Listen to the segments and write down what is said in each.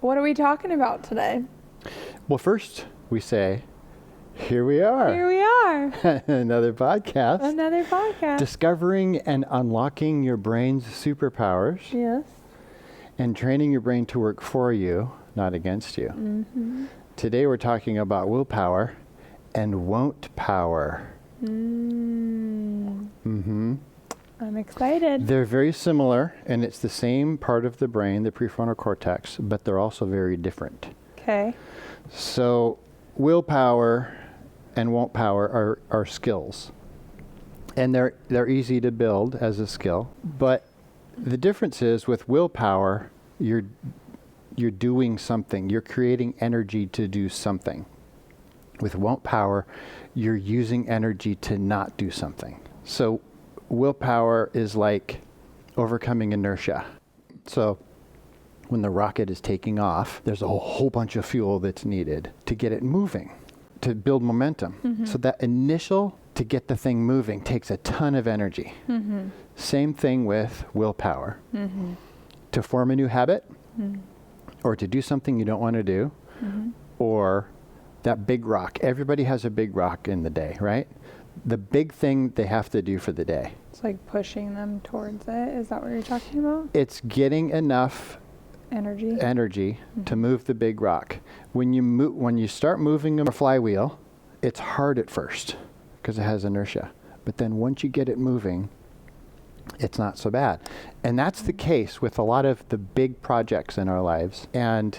What are we talking about today? Well, first we say, here we are. Here we are. Another podcast. Another podcast. Discovering and unlocking your brain's superpowers. Yes. And training your brain to work for you, not against you. Mm-hmm. Today we're talking about willpower and won't power. Mm-hmm. I'm excited. They're very similar, and it's the same part of the brain, the prefrontal cortex, but they're also very different. Okay. So willpower and won't power are skills. And they're easy to build as a skill. But the difference is with willpower, you're doing something. You're creating energy to do something. With won't power, you're using energy to not do something. So willpower is like overcoming inertia. So when the rocket is taking off, there's a whole bunch of fuel that's needed to get it moving, to build momentum. Mm-hmm. So that initial to get the thing moving takes a ton of energy. Mm-hmm. Same thing with willpower. Mm-hmm. To form a new habit, or to do something you don't want to do, or that big rock. Everybody has a big rock in the day, right? The big thing they have to do for the day. It's like pushing them towards it. Is that what you're talking about? It's getting enough energy to move the big rock. When you start moving a flywheel, it's hard at first because it has inertia. But then once you get it moving, it's not so bad. And that's the case with a lot of the big projects in our lives. And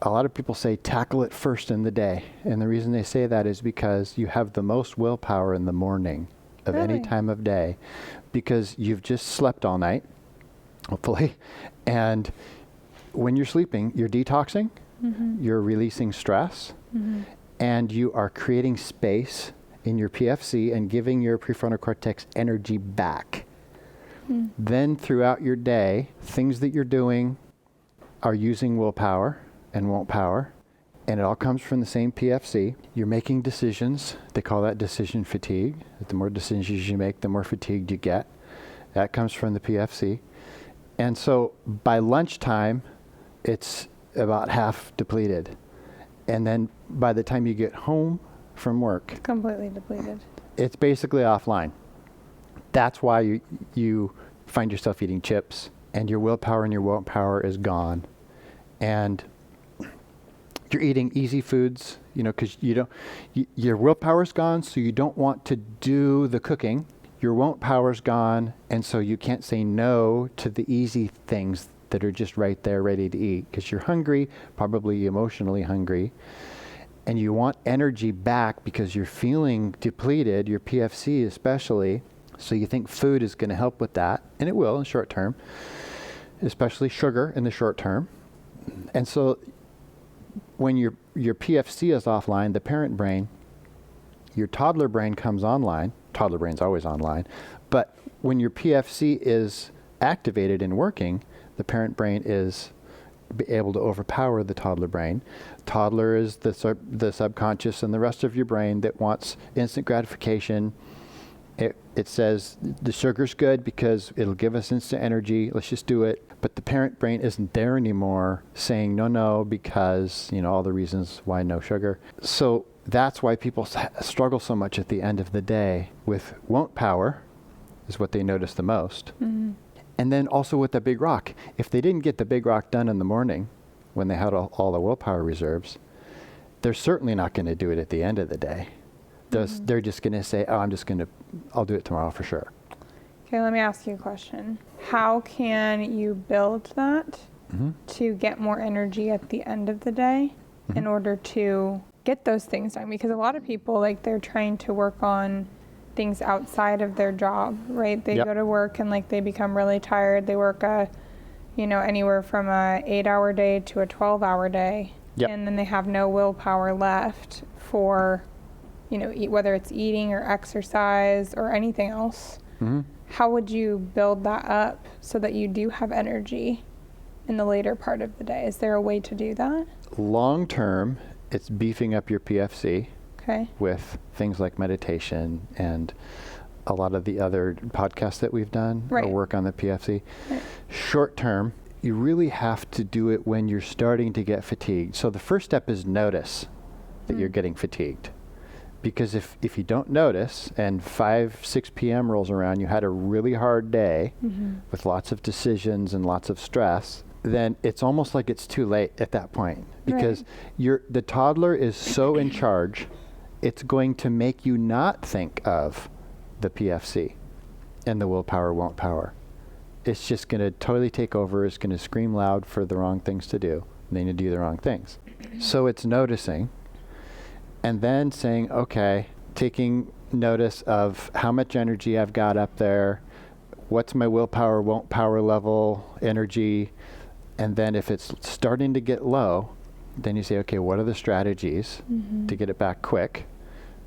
a lot of people say tackle it first in the day. And the reason they say that is because you have the most willpower in the morning of any time of day, because you've just slept all night, hopefully. And when you're sleeping, you're detoxing, you're releasing stress, and you are creating space in your PFC and giving your prefrontal cortex energy back. Then throughout your day, things that you're doing are using willpower and won't power, and it all comes from the same PFC. You're making decisions. They call that decision fatigue. The more decisions you make, the more fatigued you get. That comes from the PFC. And so by lunchtime, it's about half depleted. And then by the time you get home from work, completely depleted. It's basically offline. That's why you find yourself eating chips, and your willpower and your won't power is gone. And you're eating easy foods, because your willpower's gone, so you don't want to do the cooking. Your won't power's gone, and so you can't say no to the easy things that are just right there ready to eat, because you're hungry, probably emotionally hungry, and you want energy back because you're feeling depleted, your PFC especially, so you think food is going to help with that, and it will in the short term, especially sugar in the short term. And so when your PFC is offline, the parent brain, your toddler brain comes online. Toddler brain's always online. But when your PFC is activated and working, the parent brain is able to overpower the toddler brain. Toddler is the subconscious and the rest of your brain that wants instant gratification. It says the sugar's good because it'll give us instant energy. Let's just do it. But the parent brain isn't there anymore saying no, because, all the reasons why no sugar. So that's why people struggle so much at the end of the day with won't power is what they notice the most. Mm-hmm. And then also with the big rock. If they didn't get the big rock done in the morning when they had all the willpower reserves, they're certainly not going to do it at the end of the day. They're just going to say, I'll do it tomorrow for sure. Okay, let me ask you a question. How can you build that to get more energy at the end of the day in order to get those things done? Because a lot of people, they're trying to work on things outside of their job, right? They go to work and they become really tired. They work anywhere from a 8-hour day to a 12-hour day. Yep. And then they have no willpower left for whether it's eating or exercise or anything else. How would you build that up so that you do have energy in the later part of the day? Is there a way to do that? Long term, it's beefing up your PFC with things like meditation and a lot of the other podcasts that we've done or work on the PFC. Right. Short term, you really have to do it when you're starting to get fatigued. So the first step is notice that you're getting fatigued. Because if you don't notice and 6 p.m. rolls around, you had a really hard day with lots of decisions and lots of stress, then it's almost like it's too late at that point. Because the toddler is so in charge, it's going to make you not think of the PFC and the willpower won't power. It's just going to totally take over. It's going to scream loud for the wrong things to do. And then you do the wrong things. So it's noticing. And then saying, okay, taking notice of how much energy I've got up there, what's my willpower, won't power level, energy, and then if it's starting to get low, then you say, okay, what are the strategies to get it back quick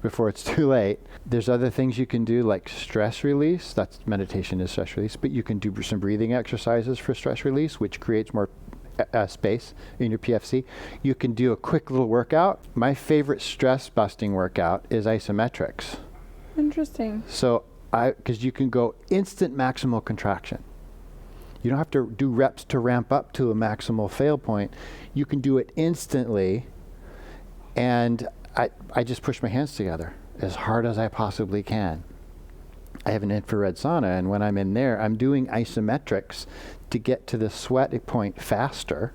before it's too late? There's other things you can do like stress release. That's meditation is stress release, but you can do some breathing exercises for stress release, which creates more space in your PFC. You can do a quick little workout. My favorite stress busting workout is isometrics. Interesting. So because you can go instant maximal contraction. You don't have to do reps to ramp up to a maximal fail point. You can do it instantly. And I just push my hands together as hard as I possibly can. I have an infrared sauna, and when I'm in there, I'm doing isometrics to get to the sweat point faster.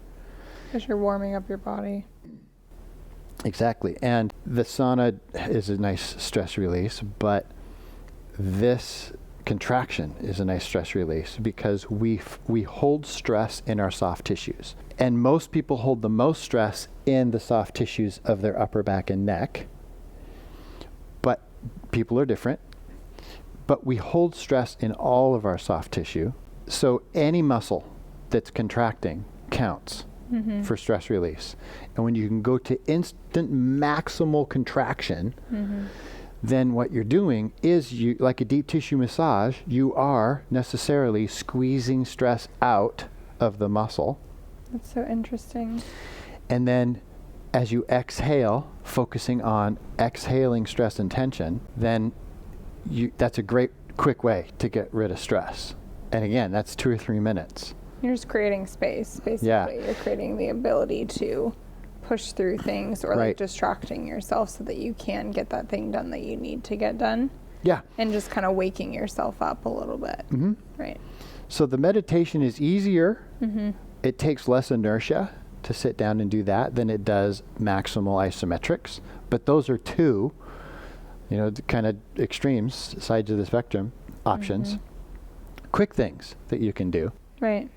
Because you're warming up your body. Exactly. And the sauna is a nice stress release, but this contraction is a nice stress release because we hold stress in our soft tissues. And most people hold the most stress in the soft tissues of their upper back and neck. But people are different. But we hold stress in all of our soft tissue. So any muscle that's contracting counts for stress release. And when you can go to instant maximal contraction, then what you're doing is, you, like a deep tissue massage, you are necessarily squeezing stress out of the muscle. That's so interesting. And then as you exhale, focusing on exhaling stress and tension, then that's a great quick way to get rid of stress. And again, that's 2 or 3 minutes. You're just creating space, basically. Yeah. You're creating the ability to push through things or like distracting yourself so that you can get that thing done that you need to get done. Yeah. And just kind of waking yourself up a little bit. Right. So the meditation is easier. It takes less inertia to sit down and do that than it does maximal isometrics. But those are two, kind of extremes, sides of the spectrum, options. Quick things that you can do. Right.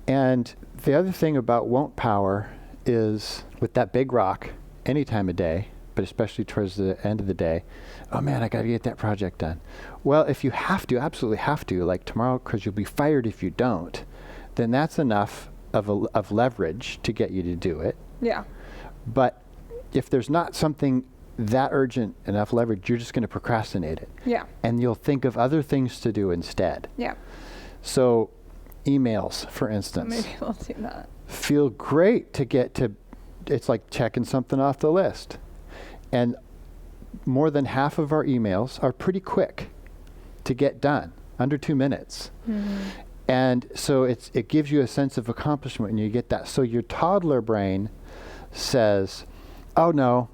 And the other thing about won't power is with that big rock any time of day, but especially towards the end of the day, oh man, I got to get that project done. Well, if you have to, absolutely have to, like tomorrow, because you'll be fired if you don't, then that's enough of leverage to get you to do it. Yeah. But if there's not something that urgent enough leverage, you're just going to procrastinate it. Yeah. And you'll think of other things to do instead. Yeah. So emails, for instance. Maybe we'll do that. Feel great to get to, it's like checking something off the list. And more than half of our emails are pretty quick to get done, under 2 minutes. And so it gives you a sense of accomplishment when you get that. So your toddler brain says, oh no,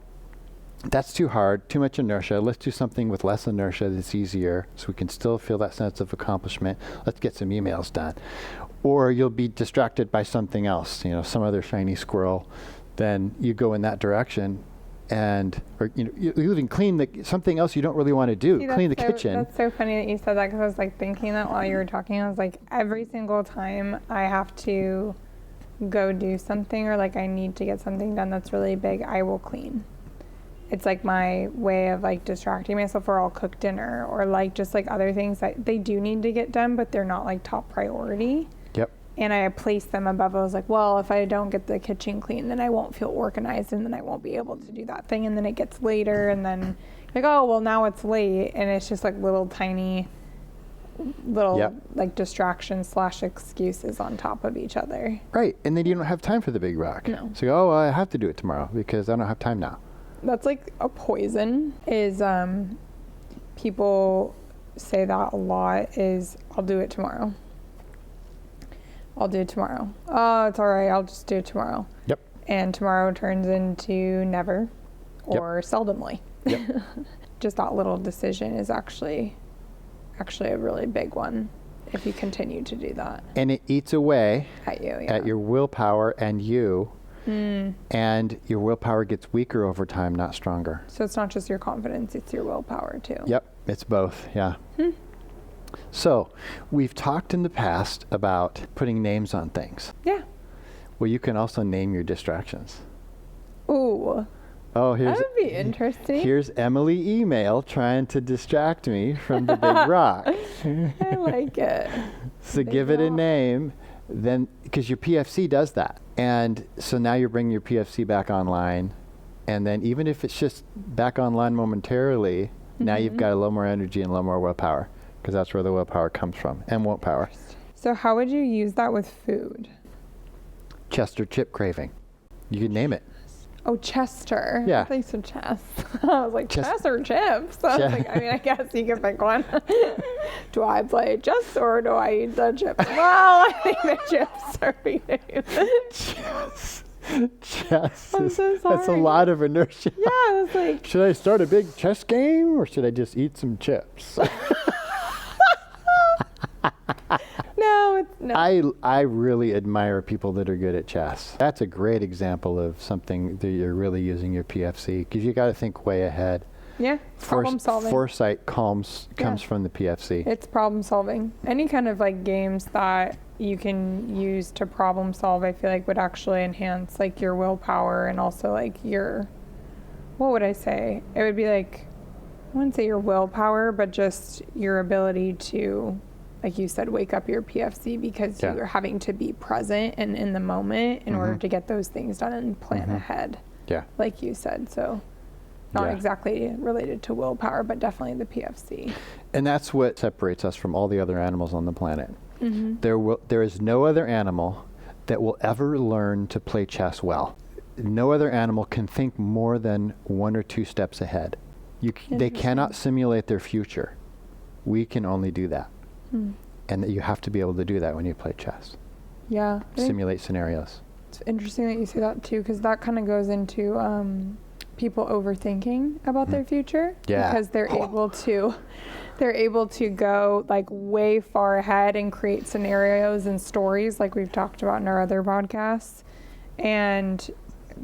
that's too hard, too much inertia. Let's do something with less inertia that's easier so we can still feel that sense of accomplishment. Let's get some emails done. Or you'll be distracted by something else, some other shiny squirrel. Then you go in that direction or you even clean something else you don't really want to do. See, clean the kitchen. That's so funny that you said that because I was like thinking that while you were talking. I was like, every single time I have to go do something or like I need to get something done that's really big, I will clean. It's like my way of like distracting myself, or I'll cook dinner or like just like other things that they do need to get done, but they're not like top priority. Yep. And I place them above. I was like, well, if I don't get the kitchen clean, then I won't feel organized and then I won't be able to do that thing. And then it gets later and then like, oh, well, now it's late. And it's just like little tiny like distractions / excuses on top of each other. Right. And then you don't have time for the big rock. No. So, oh, well, I have to do it tomorrow because I don't have time now. That's like a poison is people say that a lot is I'll do it tomorrow. I'll do it tomorrow. Oh, it's all right. I'll just do it tomorrow. Yep. And tomorrow turns into never or seldomly. Yep. Just that little decision is actually a really big one if you continue to do that. And it eats away At you, at your willpower and you. And your willpower gets weaker over time, not stronger. So it's not just your confidence, it's your willpower too. Yep, it's both, yeah. So we've talked in the past about putting names on things. Yeah. Well, you can also name your distractions. Ooh. Oh, That would be interesting. here's Emily email trying to distract me from the big rock. I like it. So Big give it a rock. name, then, because your PFC does that. And so now you're bringing your PFC back online. And then even if it's just back online momentarily, now you've got a little more energy and a little more willpower, because that's where the willpower comes from, and won't power. So how would you use that with food? Chester chip craving. You could name it. Oh, Chester. Yeah. I thought you said chess. I was like, Chess- chess or chips? I was like, I mean, I guess you can pick one. Do I play chess or do I eat the chips? Well, I think the chips are Chess. Chess. I'm so That's a sorry. lot of inertia. Yeah, I was like, Should I start a big chess game or should I just eat some chips? no, it's no. I really admire people that are good at chess. That's a great example of something that you're really using your PFC, because you got to think way ahead. Yeah, problem solving. Foresight comes Yeah. from the PFC. It's problem solving. Any kind of like games that you can use to problem solve, I feel like would actually enhance like your willpower and also like your, what would I say? It would be like, I wouldn't say your willpower, but just your ability to, like you said, wake up your PFC because Yeah. you're having to be present and in the moment in order to get those things done and plan ahead, Yeah. like you said. So not Yeah. exactly related to willpower, but definitely the PFC. And that's what separates us from all the other animals on the planet. Mm-hmm. There is no other animal that will ever learn to play chess well. No other animal can think more than 1 or 2 steps ahead. They cannot simulate their future. We can only do that. And that you have to be able to do that when you play chess. Yeah. Simulate scenarios. It's interesting that you say that too, because that kind of goes into people overthinking about their future. Yeah. Because they're able to go like way far ahead and create scenarios and stories like we've talked about in our other podcasts. And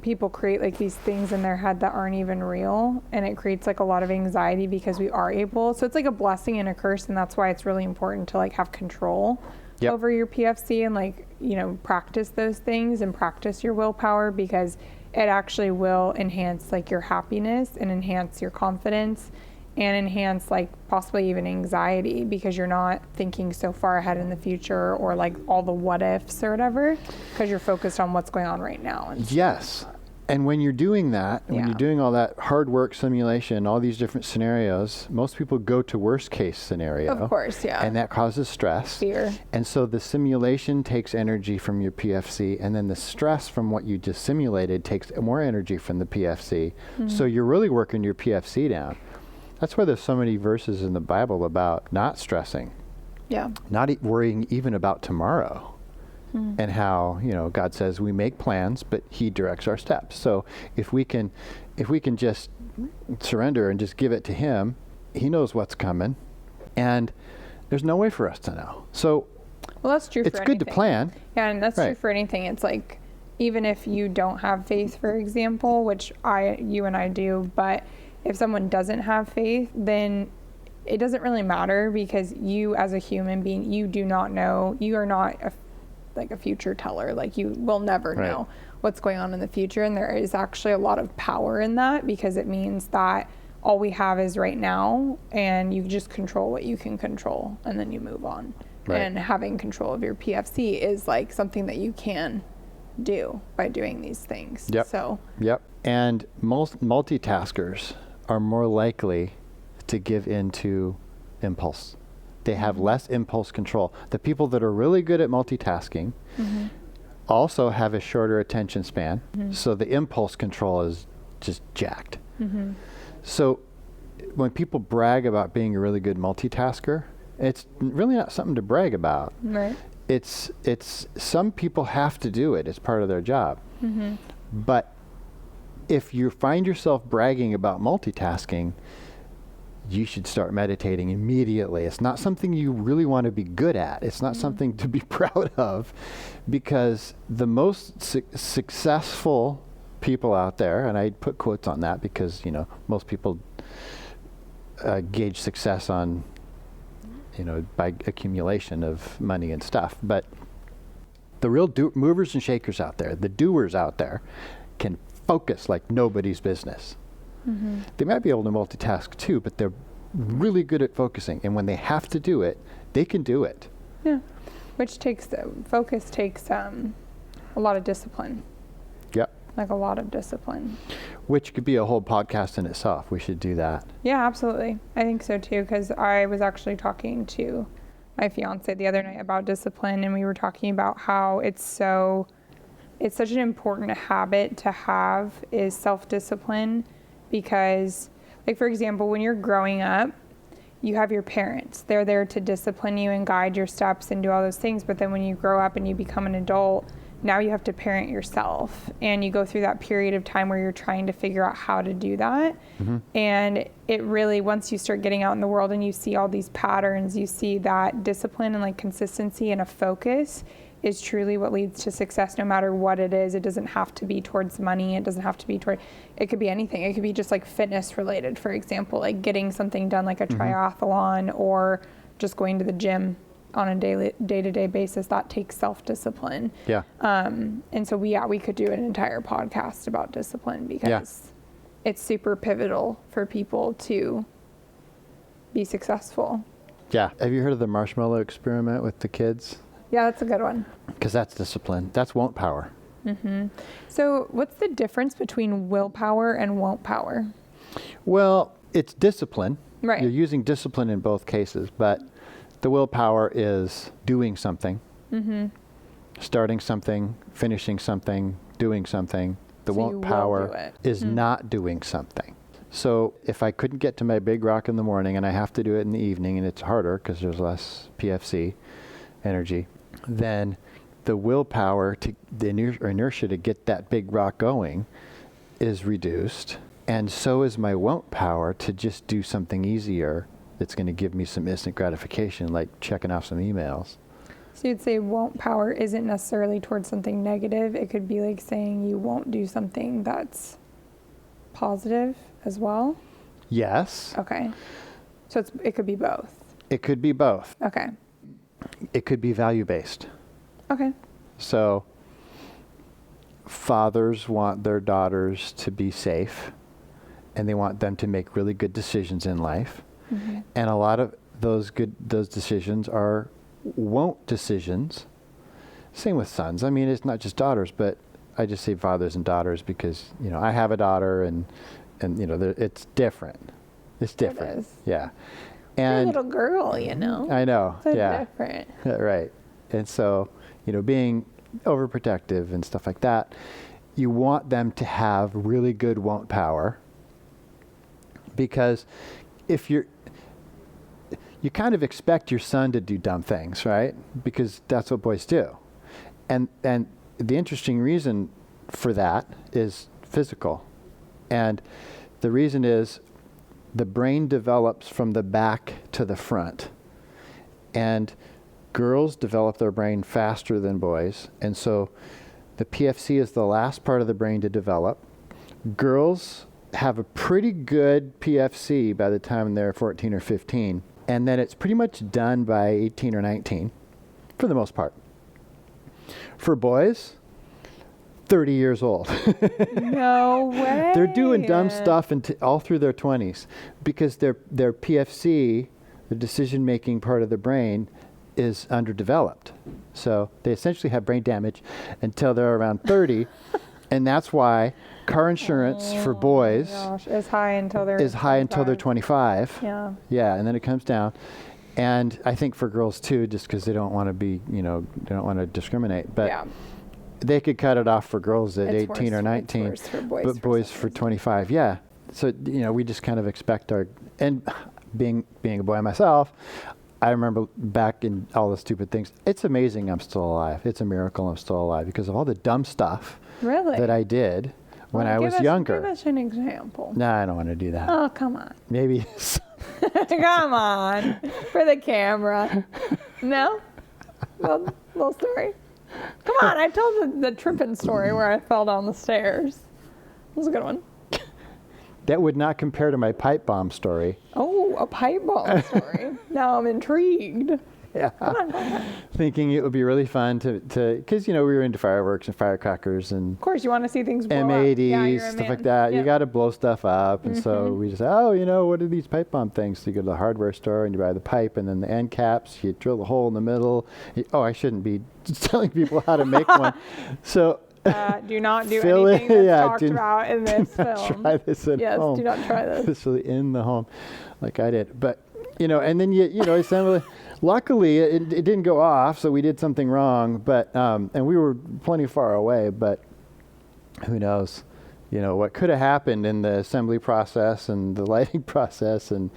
people create like these things in their head that aren't even real, and it creates like a lot of anxiety because we are able, so it's like a blessing and a curse, and that's why it's really important to like have control Yep. over your PFC and like, you know, practice those things and practice your willpower, because it actually will enhance like your happiness and enhance your confidence and enhance like possibly even anxiety, because you're not thinking so far ahead in the future or like all the what ifs or whatever, because you're focused on what's going on right now. And Yes. And when you're doing that, when Yeah. you're doing all that hard work simulation, all these different scenarios, most people go to worst case scenario. of course, yeah. And that causes stress. Fear. And so the simulation takes energy from your PFC, and then the stress from what you just simulated takes more energy from the PFC. So you're really working your PFC down. That's why there's so many verses in the Bible about not stressing, Yeah. not worrying even about tomorrow. And how, you know, God says we make plans, but He directs our steps. So if we can just surrender and just give it to Him, He knows what's coming, and there's no way for us to know. So Well, that's true it's for good to anything. plan. Yeah, and that's true Right. for anything. It's like, even if you don't have faith, for example, which you and I do, but if someone doesn't have faith, then it doesn't really matter, because you as a human being, you do not know, you are not like a future teller. Like, you will never Right. know what's going on in the future. And there is actually a lot of power in that, because it means that all we have is right now, and you just control what you can control, and then you move on. Right. And having control of your PFC is like something that you can do by doing these things. Yep. So Yep. And most multitaskers are more likely to give into impulse. They have less impulse control. The people that are really good at multitasking also have a shorter attention span. So the impulse control is just jacked. So when people brag about being a really good multitasker, it's really not something to brag about. right. it's some people have to do it. It's part of their job. Mm-hmm. But if you find yourself bragging about multitasking, you should start meditating immediately. It's not something you really want to be good at. It's not something to be proud of, because the most successful people out there, and I put quotes on that because, you know, most people gauge success on, you know, by accumulation of money and stuff. But the real movers and shakers out there, the doers out there, can focus like nobody's business. Mm-hmm. They might be able to multitask too, but they're really good at focusing. And when they have to do it, they can do it. Yeah. Which takes, focus takes a lot of discipline. Yep. Like a lot of discipline. Which could be a whole podcast in itself. We should do that. Yeah, absolutely. I think so too, because I was actually talking to my fiance the other night about discipline, and we were talking about how it's such an important habit to have is self-discipline, because, like, for example, when you're growing up, you have your parents. They're there to discipline you and guide your steps and do all those things. But then when you grow up and you become an adult, now you have to parent yourself, and you go through that period of time where you're trying to figure out how to do that. Mm-hmm. And it really, once you start getting out in the world and you see all these patterns, you see that discipline and like consistency and a focus is truly what leads to success, no matter what it is. It doesn't have to be towards money. It doesn't have to be it could be anything. It could be just like fitness related, for example, like getting something done like a triathlon, or just going to the gym on a day-to-day basis. That takes self-discipline. Yeah. And so we could do an entire podcast about discipline, because it's super pivotal for people to be successful. Yeah. Have you heard of the marshmallow experiment with the kids? Yeah, that's a good one. Because that's discipline. That's won't power. Mm-hmm. So what's the difference between willpower and won't power? Well, it's discipline. Right. You're using discipline in both cases, but the willpower is doing something, starting something, finishing something, doing something. The So you won't will power do it. is not doing something. So if I couldn't get to my big rock in the morning and I have to do it in the evening, and it's harder because there's less PFC energy, then the willpower, to the inertia to get that big rock going is reduced. And so is my won't power to just do something easier that's going to give me some instant gratification, like checking off some emails. So you'd say won't power isn't necessarily towards something negative. It could be like saying you won't do something that's positive as well? Yes. Okay. So it could be both. It could be both. Okay. It could be value-based. Okay. So fathers want their daughters to be safe, and they want them to make really good decisions in life. Mm-hmm. And a lot of those decisions are won't decisions. Same with sons. I mean, it's not just daughters, but I just say fathers and daughters because, you know, I have a daughter, and you know, it's different. It's different. It is. Yeah. You're a And little girl, you know. I know. So yeah. different. Right. And so, you know, being overprotective and stuff like that, you want them to have really good won't power, because if you kind of expect your son to do dumb things, right? Because that's what boys do. And the interesting reason for that is physical. And the reason is the brain develops from the back to the front. And girls develop their brain faster than boys. And so the PFC is the last part of the brain to develop. Girls have a pretty good PFC by the time they're 14 or 15. And then it's pretty much done by 18 or 19, for the most part. For boys, 30 years old. No way. They're doing dumb stuff all through their 20s because their PFC, the decision-making part of the brain, is underdeveloped. So they essentially have brain damage until they're around 30, and that's why car insurance for boys is high until they're 25. Yeah. Yeah, and then it comes down. And I think for girls too, just because they don't want to be, you know, they don't want to discriminate. But yeah. they could cut it off for girls at It's 18 or 19, It's worse for boys, but boys for 25. Yeah. So, you know, we just kind of expect and being a boy myself, I remember back in all the stupid things. It's amazing I'm still alive. It's a miracle I'm still alive because of all the dumb stuff Really? that I did when I was Give younger. us an example. No, I don't want to do that. Oh, come on. Maybe. Come on. For the camera. No? Little story. Come on. I told the tripping story where I fell down the stairs. That was a good one. That would not compare to my pipe bomb story. Oh, a pipe bomb story. Now I'm intrigued. Yeah. Come on, go ahead. Thinking it would be really fun to because, we were into fireworks and firecrackers and Of course, you want to see things blow M80s, up. Yeah, you're a stuff man. like that. You Yep. got to blow stuff up. And so we just, what are these pipe bomb things? So you go to the hardware store and you buy the pipe and then the end caps. You drill the hole in the middle. I shouldn't be telling people how to make one. So Do not do Fill anything it- that's yeah, talked do about in this film. try this at Yes, home. do not try this. Especially in the home like I did. But, and then assembly. Luckily, it didn't go off, so we did something wrong. But and we were plenty far away. But who knows? What could have happened in the assembly process and the lighting process and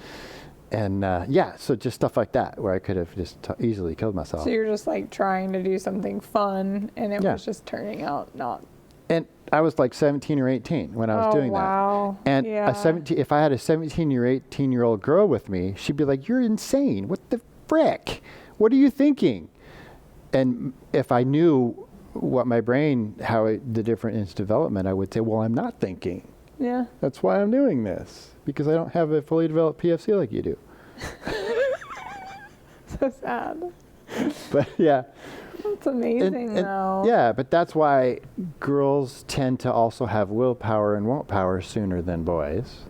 so just stuff like that where I could have just easily killed myself. So you're just like trying to do something fun, and it was just turning out not. And I was like 17 or 18 when I was doing wow. that. And Yeah. if I had a 17 or 18-year-old girl with me, she'd be like, "You're insane. What the frick? What are you thinking?" And if I knew what my brain, the different in its development, I would say, "Well, I'm not thinking. Yeah. That's why I'm doing this, because I don't have a fully developed PFC like you do." So sad. But yeah. That's amazing, though. Yeah, but that's why girls tend to also have willpower and won't power sooner than boys.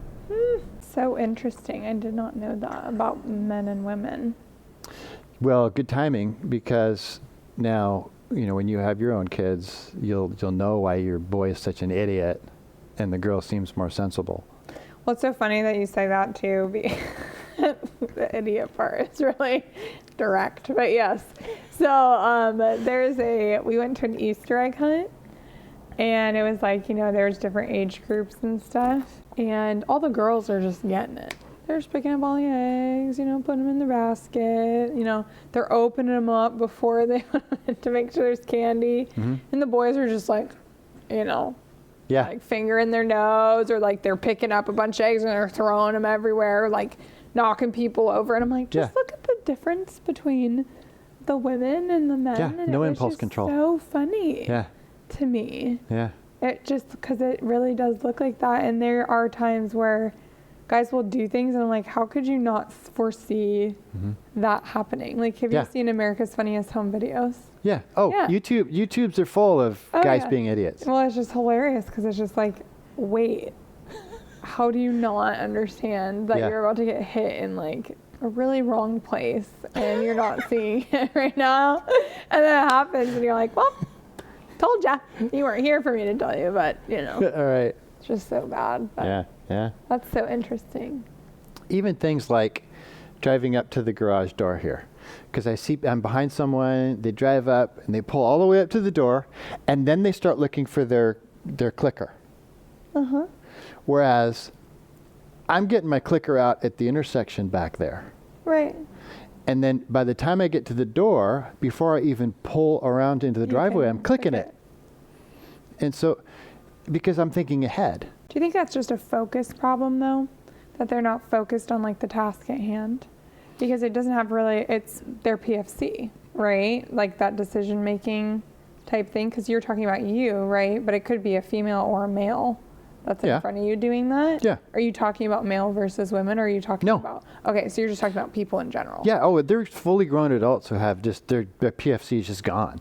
So interesting. I did not know that about men and women. Well, good timing, because now, when you have your own kids, you'll know why your boy is such an idiot and the girl seems more sensible. Well, it's so funny that you say that too. The idiot part is really direct, but yes. So we went to an Easter egg hunt, and it was like, there's different age groups and stuff, and all the girls are just getting it. They're just picking up all the eggs, putting them in the basket, they're opening them up before they to make sure there's candy, and the boys are just like, Yeah. like finger in their nose, or like they're picking up a bunch of eggs and they're throwing them everywhere, like knocking people over. And I'm like, just look at the difference between the women and the men. Yeah, and no it was impulse just control. So funny to me. Yeah. It just, because it really does look like that. And there are times where guys will do things and I'm like, how could you not foresee that happening? Like, have you seen America's Funniest Home Videos? Yeah. Oh, Yeah. YouTubes are full of guys being idiots. Well, it's just hilarious because it's just like, wait, how do you not understand that you're about to get hit in like a really wrong place and you're not seeing it right now? And then it happens and you're like, well, told ya. You weren't here for me to tell you, but All right. it's just so bad. But Yeah. that's so interesting. Even things like driving up to the garage door here. Because I'm behind someone, they drive up and they pull all the way up to the door, and then they start looking for their clicker. Whereas I'm getting my clicker out at the intersection back there. Right. And then by the time I get to the door, before I even pull around into the driveway, I'm clicking it. And so, because I'm thinking ahead. Do you think that's just a focus problem, though? That they're not focused on like the task at hand? Because it doesn't have really, it's their PFC, right? Like that decision making type thing. Because you're talking about you, right? But it could be a female or a male that's in front of you doing that. Yeah. Are you talking about male versus women? Or are you talking about, okay, so you're just talking about people in general. Yeah. Oh, they're fully grown adults who have just, their PFC is just gone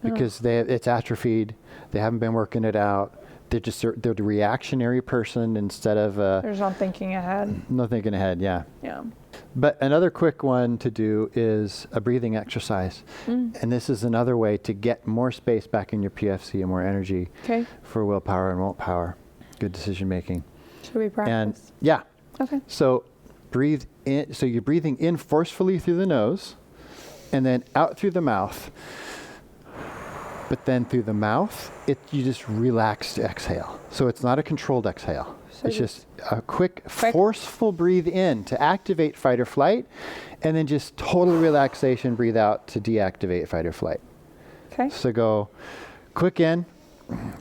because it's atrophied. They haven't been working it out. They're the reactionary person instead of They're just not thinking ahead. not thinking ahead. Yeah. Yeah. But another quick one to do is a breathing exercise. And this is another way to get more space back in your PFC and more energy for willpower and won't power. Good decision making. Should we practice? And yeah. Okay. So breathe in. So you're breathing in forcefully through the nose and then out through the mouth. But then through the mouth, you just relax to exhale. So it's not a controlled exhale. So it's just a quick, forceful breathe in to activate fight or flight, and then just total relaxation, breathe out to deactivate fight or flight. Okay. So go quick in,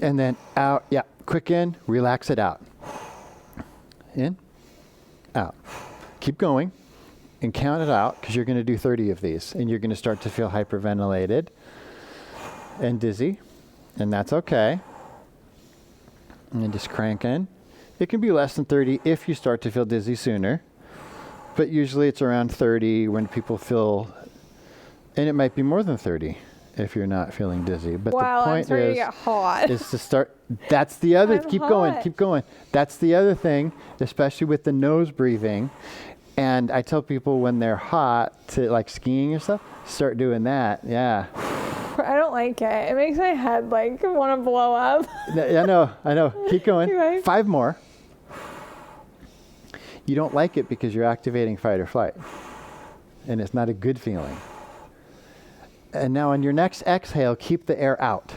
and then out. Yeah, quick in, relax it out. In, out. Keep going, and count it out, because you're going to do 30 of these, and you're going to start to feel hyperventilated and dizzy, and that's okay. And then just crank in. It can be less than 30 if you start to feel dizzy sooner, but usually it's around 30 when people feel, and it might be more than 30 if you're not feeling dizzy. But wow, the I'm point starting to get hot. is to start. That's the other. I'm keep hot. going. Keep going. That's the other thing, especially with the nose breathing. And I tell people when they're hot to like skiing or stuff, start doing that. Yeah. I don't like it. It makes my head like want to blow up. I know. Keep going. Anyway. 5 more. You don't like it because you're activating fight or flight. And it's not a good feeling. And now on your next exhale, keep the air out.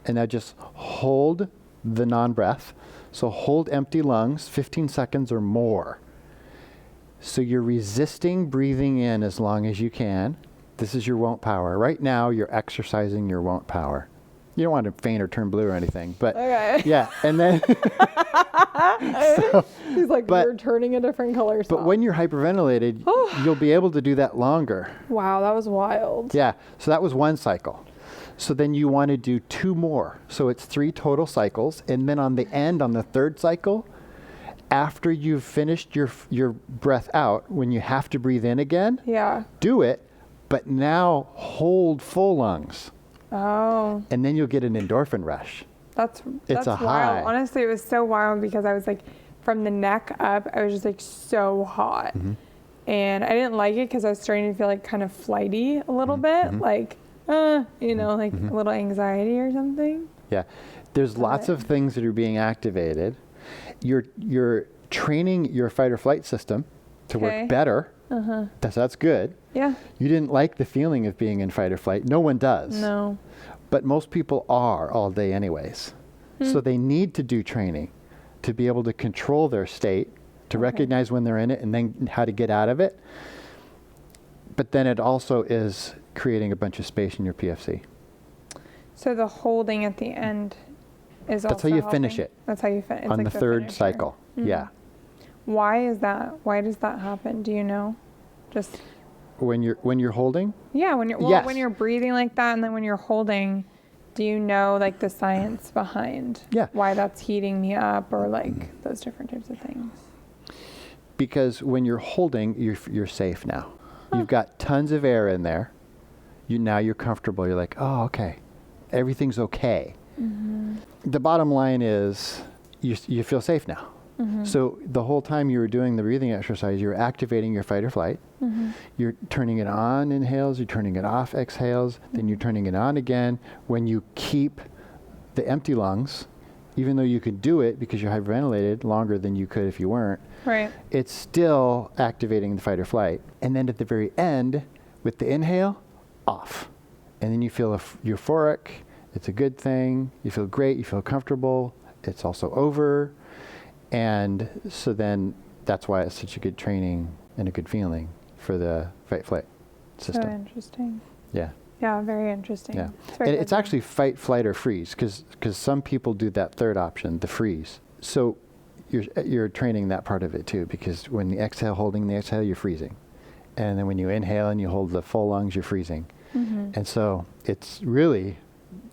And now just hold the non-breath. So hold empty lungs 15 seconds or more. So you're resisting breathing in as long as you can. This is your won't power. Right now, you're exercising your won't power. You don't want to faint or turn blue or anything, but Okay. yeah. And then He's like, but- you're turning a different color. but when you're hyperventilated, you'll be able to do that longer. Wow, that was wild. Yeah. So that was 1 cycle. So then you want to do 2 more. So it's 3 total cycles. And then on the end, on the 3rd cycle, after you've finished your breath out, when you have to breathe in again, Yeah. do it, but now hold full lungs. Oh, And then you'll get an endorphin rush. that's It's a wild. high. Honestly, it was so wild because I was like, from the neck up, I was just like so hot. Mm-hmm. And I didn't like it because I was starting to feel like kind of flighty a little bit, like, you know, like a little anxiety or something. Yeah. There's lots of things that are being activated. You're training your fight or flight system to Okay. work better. That's good. Yeah. You didn't like the feeling of being in fight or flight. No one does. No. But most people are all day anyways. So they need to do training to be able to control their state, to recognize when they're in it and then how to get out of it. But then it also is creating a bunch of space in your PFC. So the holding at the end is also That's how you finish helping? it. That's how you finish it. On the 3rd cycle. Yeah. Why is that? Why does that happen? Do you know? Just When you're holding, yeah, when you're Yes. when you're breathing like that, and then when you're holding, do you know like the science behind why that's heating me up or like those different types of things? because when you're holding, you're safe now. You've got tons of air in there. Now you're comfortable. You're like, oh, okay, everything's okay. The bottom line is you feel safe now. So the whole time you were doing the breathing exercise, you're activating your fight or flight. You're turning it on inhales, you're turning it off exhales, then you're turning it on again. When you keep the empty lungs, even though you could do it because you're hyperventilated longer than you could if you weren't, Right. it's still activating the fight or flight. And then at the very end, with the inhale, off. And then you feel euphoric. It's a good thing. You feel great. You feel comfortable. It's also over. And so then that's why it's such a good training and a good feeling for the fight flight system. So interesting. Yeah. Yeah, very interesting. Yeah. very And good it's though. actually fight, flight, or freeze, because some people do that 3rd option, the freeze. So you're training that part of it too, because when you exhale, holding the exhale, you're freezing. And then when you inhale and you hold the full lungs, you're freezing. And so it's really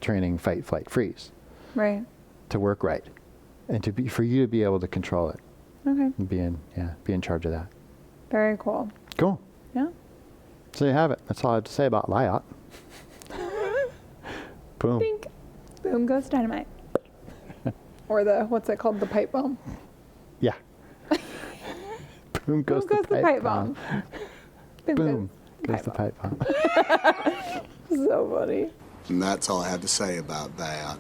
training fight, flight, freeze Right. to work right, and for you to be able to control it Okay. and be in charge of that. Very cool. Cool. Yeah. So you have it. That's all I have to say about Lyot. Boom. Dink. Boom goes dynamite. Or what's it called? The pipe bomb. Yeah. Boom goes the pipe bomb. Boom goes the pipe bomb. So funny. And that's all I have to say about that.